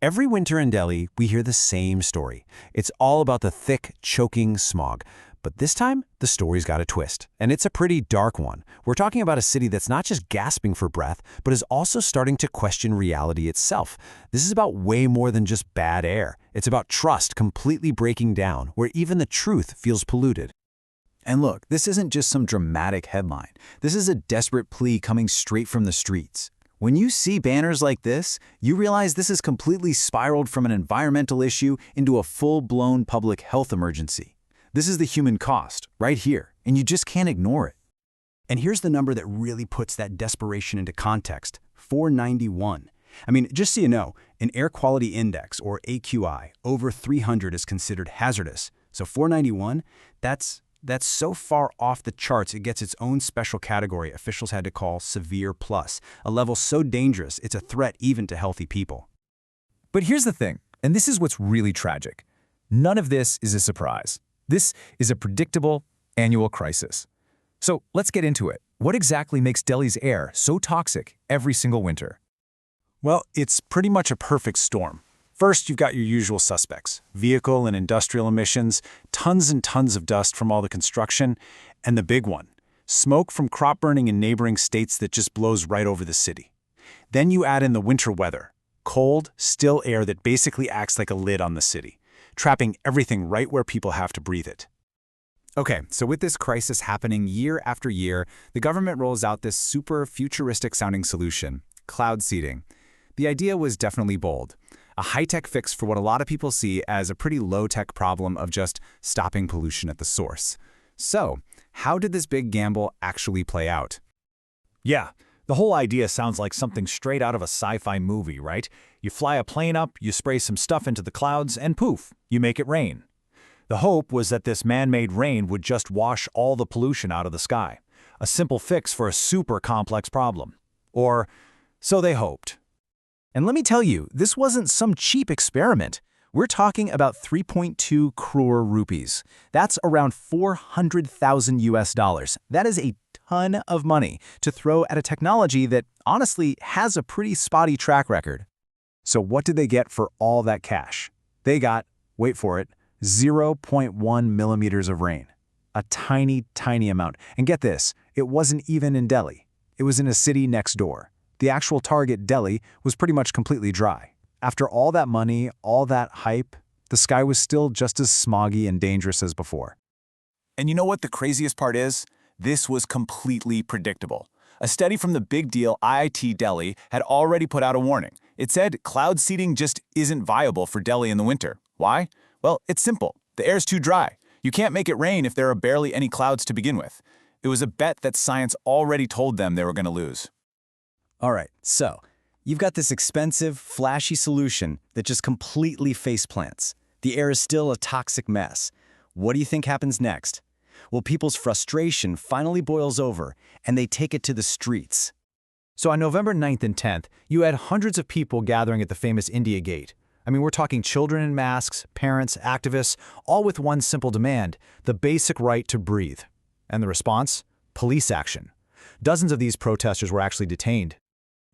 Every winter in Delhi, we hear the same story. It's all about the thick, choking smog. But this time, the story's got a twist, and it's a pretty dark one. We're talking about a city that's not just gasping for breath, but is also starting to question reality itself. This is about way more than just bad air. It's about trust completely breaking down, where even the truth feels polluted. And look, this isn't just some dramatic headline. This is a desperate plea coming straight from the streets. When you see banners like this, you realize this has completely spiraled from an environmental issue into a full-blown public health emergency. This is the human cost, right here, and you just can't ignore it. And here's the number that really puts that desperation into context: 491. Just so you know, an air quality index, or AQI, over 300 is considered hazardous. So 491, that's so far off the charts it gets its own special category officials had to call severe plus, a level so dangerous it's a threat even to healthy people. But here's the thing, and this is what's really tragic. None of this is a surprise. This is a predictable annual crisis. So let's get into it. What exactly makes Delhi's air so toxic every single winter? Well, it's pretty much a perfect storm. First, you've got your usual suspects: vehicle and industrial emissions, tons and tons of dust from all the construction, and the big one, smoke from crop burning in neighboring states that just blows right over the city. Then you add in the winter weather, cold, still air that basically acts like a lid on the city, trapping everything right where people have to breathe it. Okay, so with this crisis happening year after year, the government rolls out this super futuristic-sounding solution: cloud seeding. The idea was definitely bold. A high-tech fix for what a lot of people see as a pretty low-tech problem of just stopping pollution at the source. So, how did this big gamble actually play out? Yeah, the whole idea sounds like something straight out of a sci-fi movie, right? You fly a plane up, you spray some stuff into the clouds, and poof, you make it rain. The hope was that this man-made rain would just wash all the pollution out of the sky. A simple fix for a super complex problem. Or so they hoped. And let me tell you, this wasn't some cheap experiment. We're talking about 3.2 crore rupees. That's around 400,000 US dollars. That is a ton of money to throw at a technology that honestly has a pretty spotty track record. So what did they get for all that cash? They got, wait for it, 0.1 millimeters of rain. A tiny, tiny amount. And get this, it wasn't even in Delhi. It was in a city next door. The actual target, Delhi, was pretty much completely dry. After all that money, all that hype, the sky was still just as smoggy and dangerous as before. And you know what the craziest part is? This was completely predictable. A study from the big deal IIT Delhi had already put out a warning. It said cloud seeding just isn't viable for Delhi in the winter. Why? Well, it's simple. The air's too dry. You can't make it rain if there are barely any clouds to begin with. It was a bet that science already told them they were going to lose. All right, so you've got this expensive, flashy solution that just completely faceplants. The air is still a toxic mess. What do you think happens next? Well, people's frustration finally boils over, and they take it to the streets. So on November 9th and 10th, you had hundreds of people gathering at the famous India Gate. We're talking children in masks, parents, activists, all with one simple demand: the basic right to breathe. And the response? Police action. Dozens of these protesters were actually detained.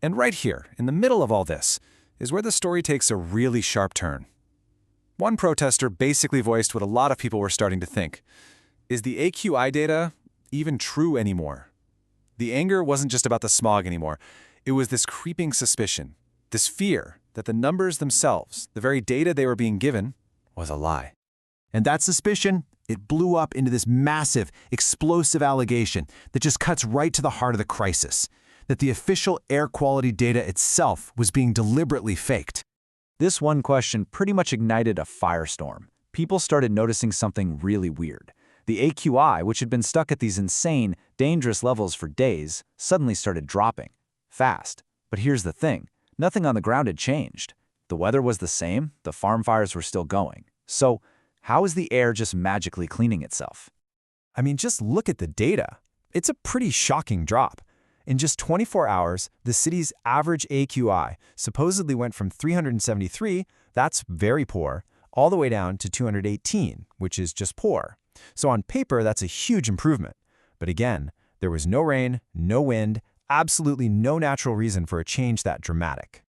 And right here, in the middle of all this, is where the story takes a really sharp turn. One protester basically voiced what a lot of people were starting to think. Is the AQI data even true anymore? The anger wasn't just about the smog anymore. It was this creeping suspicion, this fear that the numbers themselves, the very data they were being given, was a lie. And that suspicion, it blew up into this massive, explosive allegation that just cuts right to the heart of the crisis: that the official air quality data itself was being deliberately faked. This one question pretty much ignited a firestorm. People started noticing something really weird. The AQI, which had been stuck at these insane, dangerous levels for days, suddenly started dropping. Fast. But here's the thing. Nothing on the ground had changed. The weather was the same, the farm fires were still going. So, how is the air just magically cleaning itself? Just look at the data. It's a pretty shocking drop. In just 24 hours, the city's average AQI supposedly went from 373, that's very poor, all the way down to 218, which is just poor. So on paper, that's a huge improvement. But again, there was no rain, no wind, absolutely no natural reason for a change that dramatic.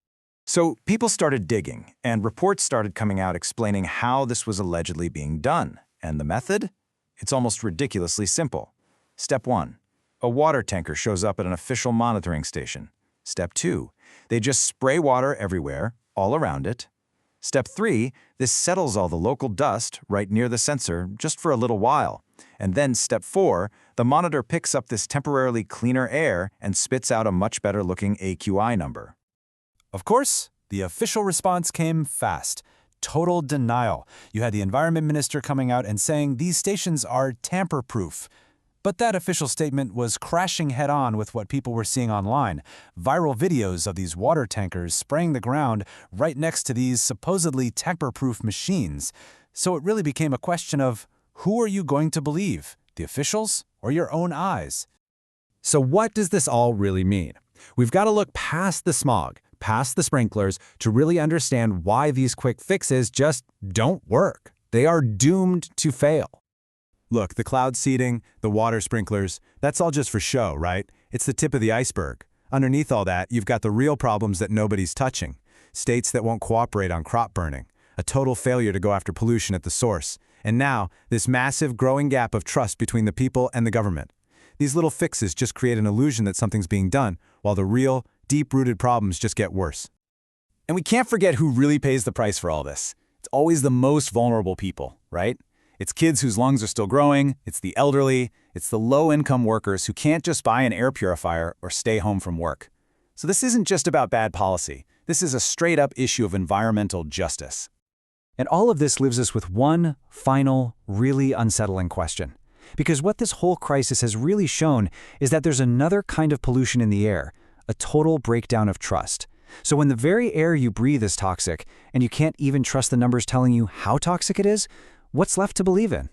So people started digging, and reports started coming out explaining how this was allegedly being done. And the method? It's almost ridiculously simple. Step 1. A water tanker shows up at an official monitoring station. Step 2. They just spray water everywhere, all around it. Step 3. This settles all the local dust right near the sensor just for a little while. And then Step 4. The monitor picks up this temporarily cleaner air and spits out a much better-looking AQI number. Of course, the official response came fast. Total denial. You had the environment minister coming out and saying these stations are tamper-proof. But that official statement was crashing head-on with what people were seeing online. Viral videos of these water tankers spraying the ground right next to these supposedly tamper-proof machines. So it really became a question of, who are you going to believe? The officials or your own eyes? So what does this all really mean? We've got to look past the smog, past the sprinklers, to really understand why these quick fixes just don't work. They are doomed to fail. Look, the cloud seeding, the water sprinklers, that's all just for show, right? It's the tip of the iceberg. Underneath all that, you've got the real problems that nobody's touching. States that won't cooperate on crop burning, a total failure to go after pollution at the source, and now this massive growing gap of trust between the people and the government. These little fixes just create an illusion that something's being done, while the real, deep-rooted problems just get worse. And we can't forget who really pays the price for all this. It's always the most vulnerable people, right? It's kids whose lungs are still growing, it's the elderly, it's the low-income workers who can't just buy an air purifier or stay home from work. So this isn't just about bad policy. This is a straight-up issue of environmental justice. And all of this leaves us with one final, really unsettling question. Because what this whole crisis has really shown is that there's another kind of pollution in the air, a total breakdown of trust. So when the very air you breathe is toxic, and you can't even trust the numbers telling you how toxic it is, what's left to believe in?